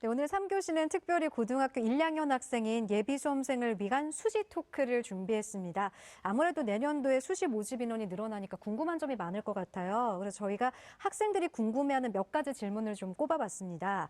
네, 오늘 3교시는 특별히 고등학교 1학년 학생인 예비 수험생을 위한 수시 토크를 준비했습니다. 아무래도 내년도에 수시 모집 인원이 늘어나니까 궁금한 점이 많을 것 같아요. 그래서 저희가 학생들이 궁금해하는 몇 가지 질문을 좀 꼽아봤습니다.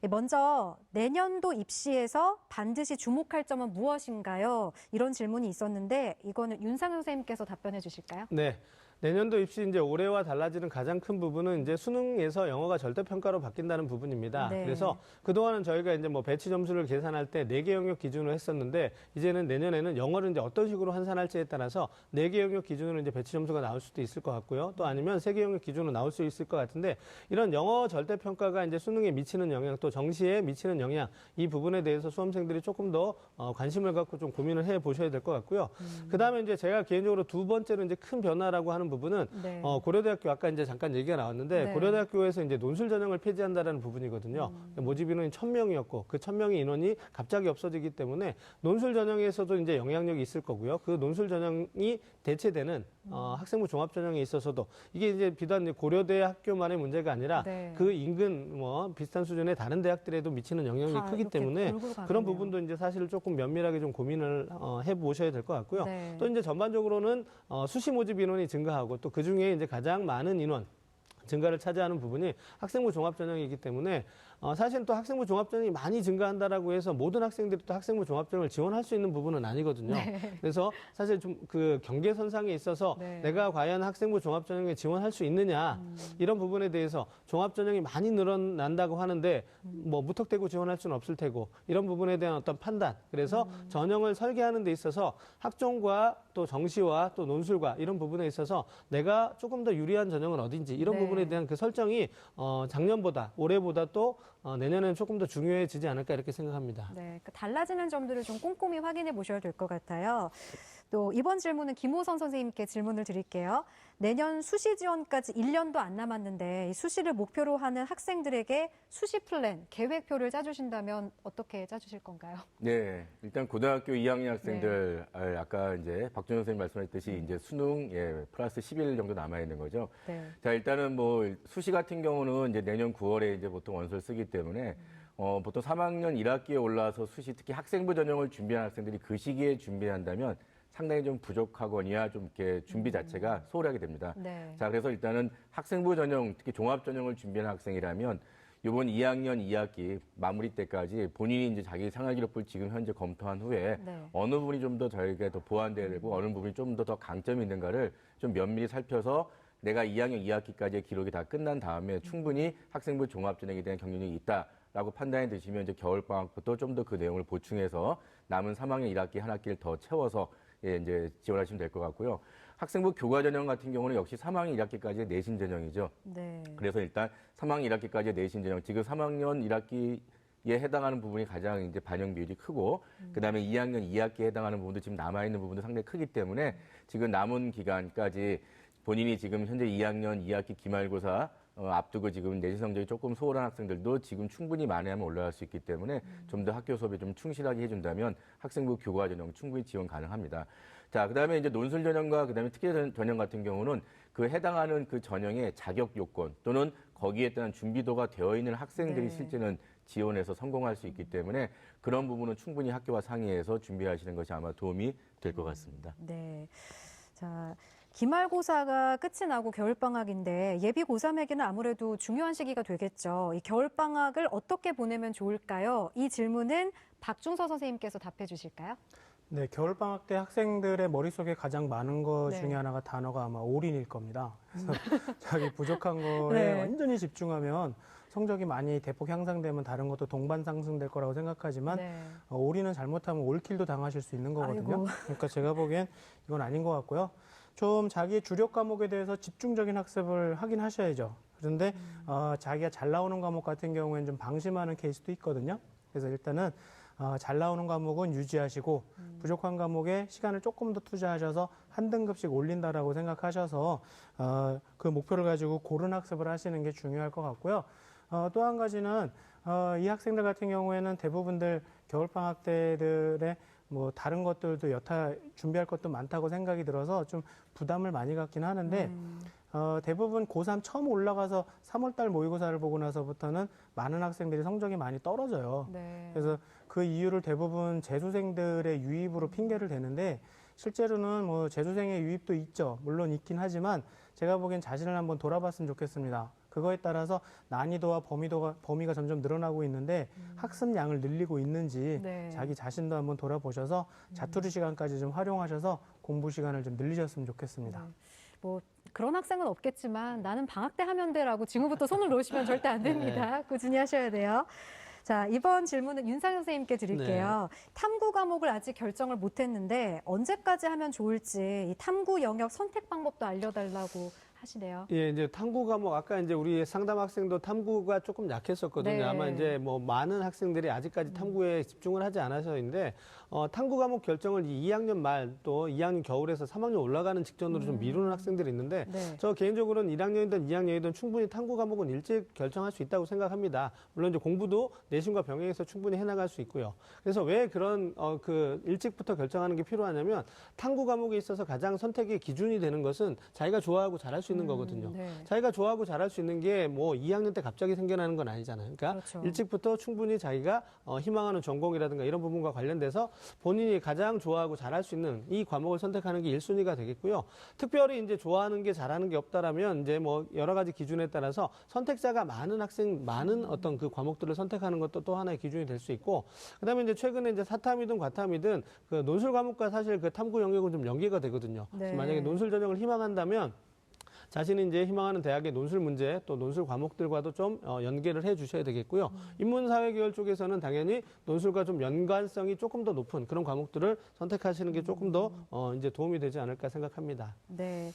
먼저 내년도 입시에서 반드시 주목할 점은 무엇인가요? 이런 질문이 있었는데 이거는 윤상현 선생님께서 답변해 주실까요? 네. 내년도 입시 이제 올해와 달라지는 가장 큰 부분은 이제 수능에서 영어가 절대평가로 바뀐다는 부분입니다. 네. 그래서 그동안은 저희가 이제 뭐 배치 점수를 계산할 때 4개 영역 기준으로 했었는데 이제는 내년에는 영어를 이제 어떤 식으로 환산할지에 따라서 4개 영역 기준으로 이제 배치 점수가 나올 수도 있을 것 같고요. 또 아니면 3개 영역 기준으로 나올 수 있을 것 같은데 이런 영어 절대평가가 이제 수능에 미치는 영향 또 정시에 미치는 영향 이 부분에 대해서 수험생들이 조금 더 관심을 갖고 좀 고민을 해 보셔야 될 것 같고요. 그다음에 이제 제가 개인적으로 두 번째로 이제 큰 변화라고 하는 부분은 네. 고려대학교 아까 이제 잠깐 얘기가 나왔는데 네. 고려대학교에서 이제 논술 전형을 폐지한다라는 부분이거든요. 모집 인원이 1,000명이었고 그 1,000명의 인원이 갑자기 없어지기 때문에 논술 전형에서도 이제 영향력이 있을 거고요. 그 논술 전형이 대체되는 학생부 종합 전형에 있어서도 이게 이제 비단 고려대 학교만의 문제가 아니라 네. 그 인근 뭐 비슷한 수준의 다른 대학들에도 미치는 영향이 크기 때문에 그런 부분도 이제 사실 조금 면밀하게 좀 고민을 해 보셔야 될 것 같고요. 네. 또 이제 전반적으로는 수시 모집 인원이 증가하고 또 그 중에 이제 가장 많은 인원 증가를 차지하는 부분이 학생부 종합전형이기 때문에 사실 또 학생부 종합전형이 많이 증가한다라고 해서 모든 학생들이 또 학생부 종합전형을 지원할 수 있는 부분은 아니거든요. 네. 그래서 사실 좀 그 경계선상에 있어서 네. 내가 과연 학생부 종합전형에 지원할 수 있느냐 이런 부분에 대해서 종합전형이 많이 늘어난다고 하는데 뭐 무턱대고 지원할 수는 없을 테고 이런 부분에 대한 어떤 판단 그래서 전형을 설계하는 데 있어서 학종과 또 정시와 또 논술과 이런 부분에 있어서 내가 조금 더 유리한 전형은 어딘지 이런 네. 부분에 대한 그 설정이 작년보다 올해보다 또 내년에는 조금 더 중요해지지 않을까 이렇게 생각합니다. 네, 그 달라지는 점들을 좀 꼼꼼히 확인해 보셔야 될 것 같아요. 또 이번 질문은 김호선 선생님께 질문을 드릴게요. 내년 수시 지원까지 1년도 안 남았는데 이 수시를 목표로 하는 학생들에게 수시 플랜, 계획표를 짜주신다면 어떻게 짜주실 건가요? 네, 일단 고등학교 2학년 학생들 아까 이제 박준호 선생님 말씀하셨듯이 이제 수능 플러스 10일 정도 남아 있는 거죠. 네. 자, 일단은 뭐 수시 같은 경우는 이제 내년 9월에 이제 보통 원서를 쓰기 때문에 보통 3학년 1학기에 올라와서 수시 특히 학생부 전형을 준비한 학생들이 그 시기에 준비한다면 상당히 좀 부족하거나 좀 이렇게 준비 자체가 소홀하게 됩니다. 네. 자, 그래서 일단은 학생부 전형, 특히 종합 전형을 준비하는 학생이라면 이번 2학년 2학기 마무리 때까지 본인이 이제 자기 생활기록부를 지금 현재 검토한 후에 네. 어느 부분이 좀 더 저희가 더 보완돼야 되고 어느 부분이 좀 더 강점이 있는가를 좀 면밀히 살펴서 내가 2학년 2학기까지의 기록이 다 끝난 다음에 충분히 학생부 종합 전형에 대한 경쟁력이 있다라고 판단이 드시면 이제 겨울방학부터 좀 더 그 내용을 보충해서 남은 3학년 1학기 한 학기를 더 채워서 이제 지원하시면 될 것 같고요. 학생부 교과 전형 같은 경우는 역시 3학년 1학기까지의 내신 전형이죠. 네. 그래서 일단 3학년 1학기까지의 내신 전형, 지금 3학년 1학기에 해당하는 부분이 가장 이제 반영 비율이 크고, 그 다음에 2학년 2학기에 해당하는 부분도 지금 남아있는 부분도 상당히 크기 때문에 지금 남은 기간까지 본인이 지금 현재 2학년 2학기 기말고사 앞두고 지금 내신 성적이 조금 소홀한 학생들도 지금 충분히 만회하면 올라갈 수 있기 때문에 좀 더 학교 수업에 좀 충실하게 해준다면 학생부 교과 전형 충분히 지원 가능합니다. 자, 그 다음에 이제 논술 전형과 그 다음에 특기 전형 같은 경우는 그 해당하는 그 전형의 자격 요건 또는 거기에 따른 준비도가 되어 있는 학생들이 네. 실제는 지원해서 성공할 수 있기 때문에 그런 부분은 충분히 학교와 상의해서 준비하시는 것이 아마 도움이 될 것 같습니다. 네. 자, 기말고사가 끝이 나고 겨울방학인데 예비 고3에게는 아무래도 중요한 시기가 되겠죠. 이 겨울방학을 어떻게 보내면 좋을까요? 이 질문은 박중서 선생님께서 답해 주실까요? 네, 겨울방학 때 학생들의 머릿속에 가장 많은 것 네. 중에 하나가 단어가 아마 올인일 겁니다. 그래서 자기 부족한 거에 네. 완전히 집중하면 성적이 많이 대폭 향상되면 다른 것도 동반 상승될 거라고 생각하지만 네. 올인은 잘못하면 올킬도 당하실 수 있는 거거든요. 아이고. 그러니까 제가 보기엔 이건 아닌 것 같고요. 좀 자기의 주력 과목에 대해서 집중적인 학습을 하긴 하셔야죠. 그런데 자기가 잘 나오는 과목 같은 경우에는 좀 방심하는 케이스도 있거든요. 그래서 일단은 잘 나오는 과목은 유지하시고 부족한 과목에 시간을 조금 더 투자하셔서 한 등급씩 올린다라고 생각하셔서 그 목표를 가지고 고른 학습을 하시는 게 중요할 것 같고요. 또 한 가지는 이 학생들 같은 경우에는 대부분들 겨울방학 때들의 뭐 다른 것들도 여타 준비할 것도 많다고 생각이 들어서 좀 부담을 많이 갖긴 하는데 대부분 고3 처음 올라가서 3월달 모의고사를 보고 나서부터는 많은 학생들이 성적이 많이 떨어져요. 네. 그래서 그 이유를 대부분 재수생들의 유입으로 핑계를 대는데 실제로는 뭐 재수생의 유입도 있죠. 물론 있긴 하지만 제가 보기엔 자신을 한번 돌아봤으면 좋겠습니다. 그거에 따라서 난이도와 범위가 점점 늘어나고 있는데 학습량을 늘리고 있는지 네. 자기 자신도 한번 돌아보셔서 자투리 시간까지 좀 활용하셔서 공부 시간을 좀 늘리셨으면 좋겠습니다. 네. 뭐 그런 학생은 없겠지만 나는 방학 때 하면 돼라고 지금부터 손을 놓으시면 절대 안 됩니다. 꾸준히 하셔야 돼요. 자, 이번 질문은 윤상현 선생님께 드릴게요. 탐구 과목을 아직 결정을 못했는데 언제까지 하면 좋을지 이 탐구 영역 선택 방법도 알려달라고 하시네요. 예, 이제 탐구 과목 아까 이제 우리 상담 학생도 탐구가 조금 약했었거든요. 네. 아마 이제 뭐 많은 학생들이 아직까지 탐구에 집중을 하지 않아서인데 탐구 과목 결정을 2학년 말 또 2학년 겨울에서 3학년 올라가는 직전으로 좀 미루는 학생들이 있는데 네. 저 개인적으로는 1학년이든 2학년이든 충분히 탐구 과목은 일찍 결정할 수 있다고 생각합니다. 물론 이제 공부도 내신과 병행해서 충분히 해나갈 수 있고요. 그래서 왜 그런 그 일찍부터 결정하는 게 필요하냐면 탐구 과목에 있어서 가장 선택의 기준이 되는 것은 자기가 좋아하고 잘할 수 있는 거거든요. 네. 자기가 좋아하고 잘할 수 있는 게 뭐 2학년 때 갑자기 생겨나는 건 아니잖아요. 그러니까 그렇죠. 일찍부터 충분히 자기가 희망하는 전공이라든가 이런 부분과 관련돼서 본인이 가장 좋아하고 잘할 수 있는 이 과목을 선택하는 게 1순위가 되겠고요. 특별히 이제 좋아하는 게 잘하는 게 없다라면 이제 뭐 여러 가지 기준에 따라서 선택자가 많은 학생, 많은 어떤 그 과목들을 선택하는 것도 또 하나의 기준이 될 수 있고, 그다음에 이제 최근에 이제 사탐이든 과탐이든 그 논술 과목과 사실 그 탐구 영역은 좀 연계가 되거든요. 네. 그래서 만약에 논술 전형을 희망한다면 자신이 이제 희망하는 대학의 논술 문제 또 논술 과목들과도 좀 연계를 해 주셔야 되겠고요. 인문사회계열 쪽에서는 당연히 논술과 좀 연관성이 조금 더 높은 그런 과목들을 선택하시는 게 조금 더 이제 도움이 되지 않을까 생각합니다. 네.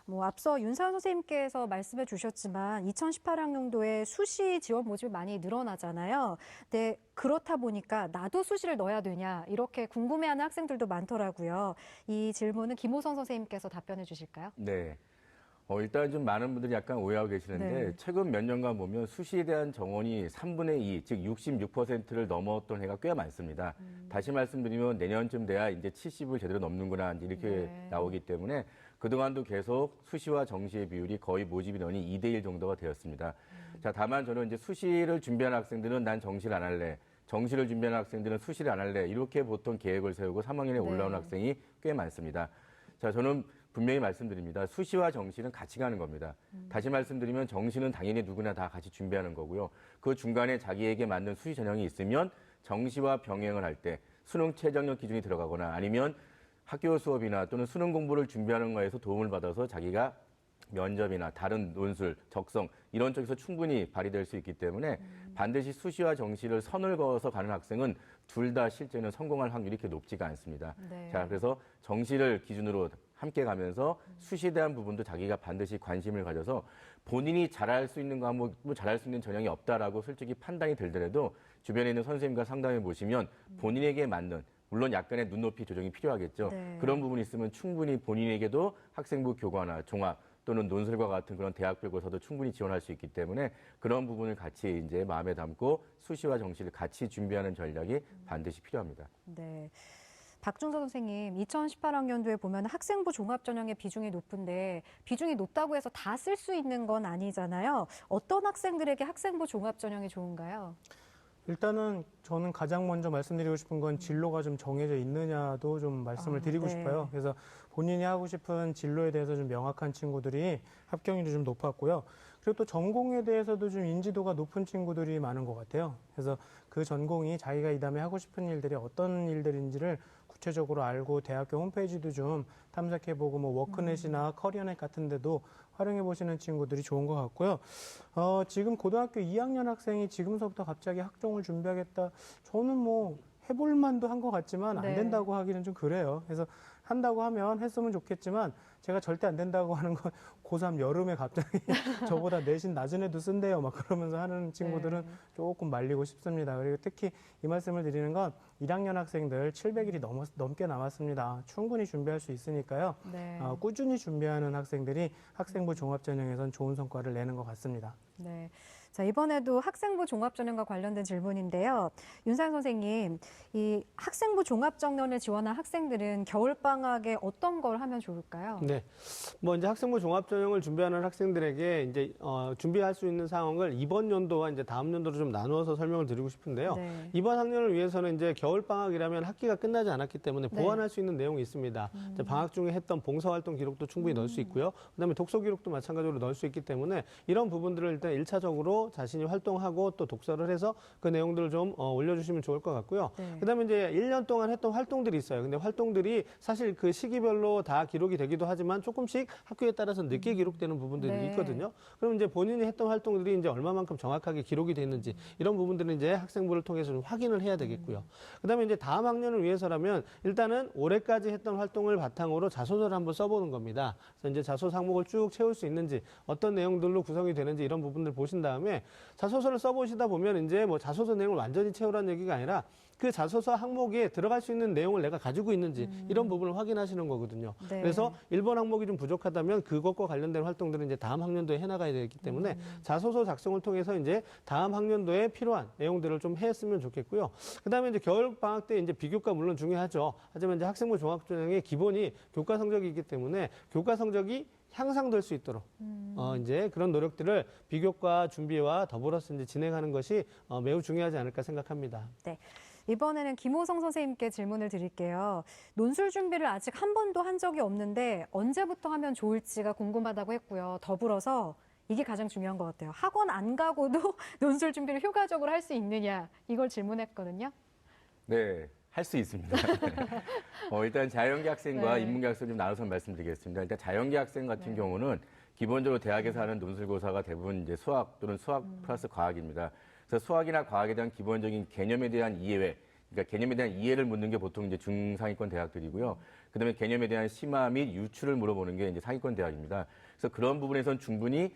뭐 앞서 윤상현 선생님께서 말씀해 주셨지만 2018학년도에 수시 지원 모집이 많이 늘어나잖아요. 근데 그렇다 보니까 나도 수시를 넣어야 되냐 이렇게 궁금해하는 학생들도 많더라고요. 이 질문은 김호선 선생님께서 답변해 주실까요? 네. 일단 좀 많은 분들이 약간 오해하고 계시는데 네. 최근 몇 년간 보면 수시에 대한 정원이 3분의 2, 즉 66%를 넘었던 해가 꽤 많습니다. 다시 말씀드리면 내년쯤 돼야 이제 70을 제대로 넘는구나 이제 이렇게 네. 나오기 때문에 그동안도 계속 수시와 정시의 비율이 거의 모집 인원이 2대1 정도가 되었습니다. 자, 다만 저는 이제 수시를 준비하는 학생들은 난 정시를 안 할래. 정시를 준비하는 학생들은 수시를 안 할래. 이렇게 보통 계획을 세우고 3학년에 올라오는 학생이 꽤 많습니다. 자, 저는 분명히 말씀드립니다. 수시와 정시는 같이 가는 겁니다. 다시 말씀드리면 정시는 당연히 누구나 다 같이 준비하는 거고요. 그 중간에 자기에게 맞는 수시 전형이 있으면 정시와 병행을 할 때 수능 최저력 기준이 들어가거나 아니면 학교 수업이나 또는 수능 공부를 준비하는 거에서 도움을 받아서 자기가 면접이나 다른 논술, 적성 이런 쪽에서 충분히 발휘될 수 있기 때문에 반드시 수시와 정시를 선을 그어서 가는 학생은 둘 다 실제는 성공할 확률이 그렇게 높지가 않습니다. 네. 자, 그래서 정시를 기준으로 함께 가면서 수시에 대한 부분도 자기가 반드시 관심을 가져서 본인이 잘할 수 있는 과목, 잘할 수 있는 전형이 없다라고 솔직히 판단이 들더라도 주변에 있는 선생님과 상담해 보시면 본인에게 맞는 물론 약간의 눈높이 조정이 필요하겠죠. 네. 그런 부분이 있으면 충분히 본인에게도 학생부 교과나 종합 또는 논술과 같은 그런 대학별고서도 충분히 지원할 수 있기 때문에 그런 부분을 같이 이제 마음에 담고 수시와 정시를 같이 준비하는 전략이 반드시 필요합니다. 네. 박준서 선생님, 2018학년도에 보면 학생부 종합전형의 비중이 높은데 비중이 높다고 해서 다 쓸 수 있는 건 아니잖아요. 어떤 학생들에게 학생부 종합전형이 좋은가요? 일단은 저는 가장 먼저 말씀드리고 싶은 건 진로가 좀 정해져 있느냐도 좀 말씀을 드리고 네. 싶어요. 그래서 본인이 하고 싶은 진로에 대해서 좀 명확한 친구들이 합격률이 좀 높았고요. 그리고 또 전공에 대해서도 좀 인지도가 높은 친구들이 많은 것 같아요. 그래서 그 전공이 자기가 이 다음에 하고 싶은 일들이 어떤 일들인지를 구체적으로 알고 대학교 홈페이지도 좀 탐색해보고 뭐 워크넷이나 커리어넷 같은 데도 활용해 보시는 친구들이 좋은 것 같고요. 지금 고등학교 2학년 학생이 지금서부터 갑자기 학종을 준비하겠다. 저는 뭐 해볼 만도 한 것 같지만 안 네. 된다고 하기는 좀 그래요. 그래서 한다고 하면 했으면 좋겠지만 제가 절대 안 된다고 하는 건 고3 여름에 갑자기 저보다 내신 낮은 애도 쓴대요. 막 그러면서 하는 친구들은 네. 조금 말리고 싶습니다. 그리고 특히 이 말씀을 드리는 건 1학년 학생들 700일이 넘게 남았습니다. 충분히 준비할 수 있으니까요. 네. 꾸준히 준비하는 학생들이 학생부 종합전형에선 좋은 성과를 내는 것 같습니다. 네. 자, 이번에도 학생부 종합전형과 관련된 질문인데요. 윤상 선생님, 이 학생부 종합전형을 지원한 학생들은 겨울방학에 어떤 걸 하면 좋을까요? 네. 뭐 이제 학생부 종합전형을 준비하는 학생들에게 이제 준비할 수 있는 상황을 이번 연도와 이제 다음 연도로 좀 나누어서 설명을 드리고 싶은데요. 네. 이번 학년을 위해서는 이제 겨울방학이라면 학기가 끝나지 않았기 때문에 네. 보완할 수 있는 내용이 있습니다. 이제 방학 중에 했던 봉사활동 기록도 충분히 넣을 수 있고요. 그다음에 독서 기록도 마찬가지로 넣을 수 있기 때문에 이런 부분들을 일단 1차적으로 자신이 활동하고 또 독서를 해서 그 내용들을 좀 올려주시면 좋을 것 같고요. 네. 그다음에 이제 1년 동안 했던 활동들이 있어요. 근데 활동들이 사실 그 시기별로 다 기록이 되기도 하지만 조금씩 학교에 따라서 늦게 기록되는 부분들이 네. 있거든요. 그럼 이제 본인이 했던 활동들이 이제 얼마만큼 정확하게 기록이 됐는지 이런 부분들은 이제 학생부를 통해서 좀 확인을 해야 되겠고요. 그다음에 이제 다음 학년을 위해서라면 일단은 올해까지 했던 활동을 바탕으로 자소서를 한번 써보는 겁니다. 그래서 이제 자소서 항목을 쭉 채울 수 있는지 어떤 내용들로 구성이 되는지 이런 부분들 보신 다음에 자소서를 써보시다 보면 이제 뭐 자소서 내용을 완전히 채우라는 얘기가 아니라 그 자소서 항목에 들어갈 수 있는 내용을 내가 가지고 있는지 이런 부분을 확인하시는 거거든요. 네. 그래서 1번 항목이 좀 부족하다면 그것과 관련된 활동들은 이제 다음 학년도에 해나가야 되기 때문에 자소서 작성을 통해서 이제 다음 학년도에 필요한 내용들을 좀 했으면 좋겠고요. 그다음에 이제 겨울 방학 때 이제 비교과 물론 중요하죠. 하지만 이제 학생부 종합전형의 기본이 교과 성적이기 때문에 교과 성적이 향상될 수 있도록 이제 그런 노력들을 비교과 준비와 더불어서 이제 진행하는 것이 매우 중요하지 않을까 생각합니다. 네. 이번에는 김호성 선생님께 질문을 드릴게요. 논술 준비를 아직 한 번도 한 적이 없는데 언제부터 하면 좋을지가 궁금하다고 했고요. 더불어서 이게 가장 중요한 것 같아요. 학원 안 가고도 논술 준비를 효과적으로 할 수 있느냐 이걸 질문했거든요. 네, 할 수 있습니다. 일단 자연계 학생과 네. 인문계 학생 좀 나눠서 말씀드리겠습니다. 일단 자연계 학생 같은 경우는 기본적으로 대학에서 하는 논술고사가 대부분 이제 수학 또는 수학 플러스 과학입니다. 그래서 수학이나 과학에 대한 기본적인 개념에 대한 이해, 그러니까 개념에 대한 이해를 묻는 게 보통 이제 중상위권 대학들이고요. 그다음에 개념에 대한 심화 및 유추를 물어보는 게 이제 상위권 대학입니다. 그래서 그런 부분에선 충분히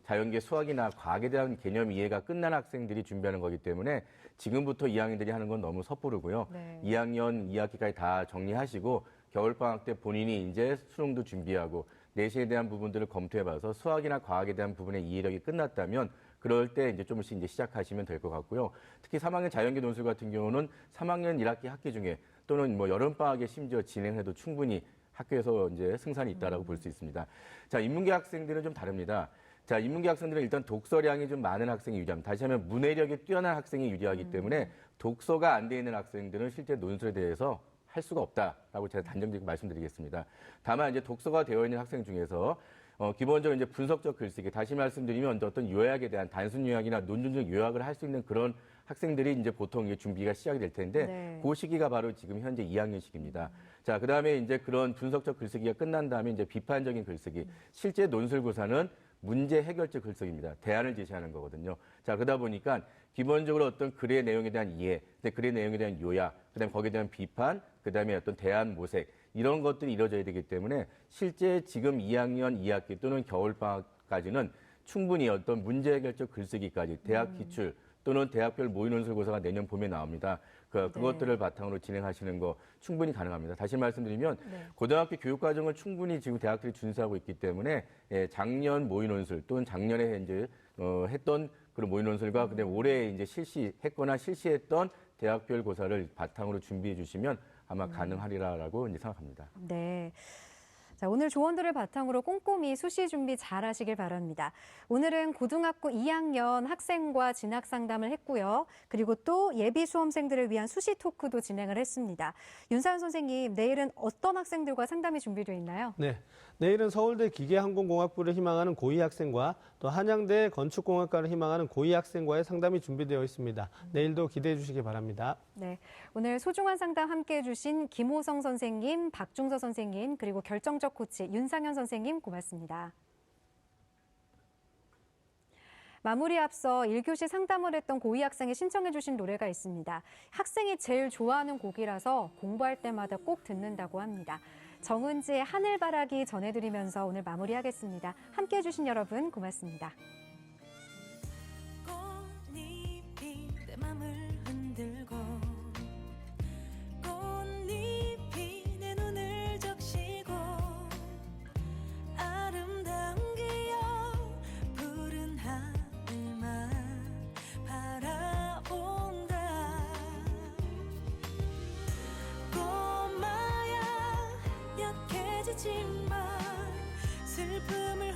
자연계 수학이나 과학에 대한 개념 이해가 끝난 학생들이 준비하는 거기 때문에 지금부터 2학년들이 하는 건 너무 섣부르고요. 네. 2학년 2학기까지 다 정리하시고 겨울방학 때 본인이 이제 수능도 준비하고 내신에 대한 부분들을 검토해봐서 수학이나 과학에 대한 부분의 이해력이 끝났다면 그럴 때 이제 조금씩 이제 시작하시면 될 것 같고요. 특히 3학년 자연계 논술 같은 경우는 3학년 1학기 학기 중에 또는 뭐 여름방학에 심지어 진행해도 충분히 학교에서 이제 승산이 있다라고 볼 수 있습니다. 자, 인문계 학생들은 좀 다릅니다. 자, 인문계 학생들은 일단 독서량이 좀 많은 학생이 유리합니다. 다시 하면 문해력이 뛰어난 학생이 유리하기 때문에 독서가 안 돼 있는 학생들은 실제 논술에 대해서 할 수가 없다라고 제가 단정짓고 말씀드리겠습니다. 다만 이제 독서가 되어 있는 학생 중에서 기본적으로 이제 분석적 글쓰기, 다시 말씀드리면 어떤 요약에 대한 단순 요약이나 논술적 요약을 할 수 있는 그런 학생들이 이제 보통 이게 준비가 시작이 될 텐데 네. 그 시기가 바로 지금 현재 2학년 시기입니다. 자, 그다음에 이제 그런 분석적 글쓰기가 끝난 다음에 이제 비판적인 글쓰기, 실제 논술고사는 문제 해결적 글쓰기입니다. 대안을 제시하는 거거든요. 자, 그러다 보니까 기본적으로 어떤 글의 내용에 대한 이해, 글의 내용에 대한 요약, 그다음에 거기에 대한 비판, 그다음에 어떤 대안 모색 이런 것들이 이루어져야 되기 때문에 실제 지금 2학년 2학기 또는 겨울방학까지는 충분히 어떤 문제 해결적 글쓰기까지 대학 기출 또는 대학별 모의논술고사가 내년 봄에 나옵니다. 그것들을 바탕으로 진행하시는 거 충분히 가능합니다. 다시 말씀드리면 네. 고등학교 교육과정을 충분히 지금 대학들이 준수하고 있기 때문에 작년 모의논술 또는 작년에 이제 했던 그런 모의논술과 그다음에 올해 이제 실시했거나 실시했던 대학별 고사를 바탕으로 준비해 주시면 아마 가능하리라라고 이제 생각합니다. 네. 자, 오늘 조언들을 바탕으로 꼼꼼히 수시 준비 잘 하시길 바랍니다. 오늘은 고등학교 2학년 학생과 진학 상담을 했고요. 그리고 또 예비 수험생들을 위한 수시 토크도 진행을 했습니다. 윤사연 선생님, 내일은 어떤 학생들과 상담이 준비되어 있나요? 네. 내일은 서울대 기계항공공학부를 희망하는 고2 학생과 또 한양대 건축공학과를 희망하는 고2 학생과의 상담이 준비되어 있습니다. 내일도 기대해 주시기 바랍니다. 네, 오늘 소중한 상담 함께해 주신 김호성 선생님, 박중서 선생님, 그리고 결정적 코치 윤상현 선생님 고맙습니다. 마무리 앞서 1교시 상담을 했던 고2 학생이 신청해 주신 노래가 있습니다. 학생이 제일 좋아하는 곡이라서 공부할 때마다 꼭 듣는다고 합니다. 정은지의 하늘바라기 전해드리면서 오늘 마무리하겠습니다. 함께해 주신 여러분 고맙습니다. 꽃잎이 내 맘을 흔들고 꽃잎이 내 눈을 적시고 아름다운 기억 푸른 하늘만 쓰지만 슬픔을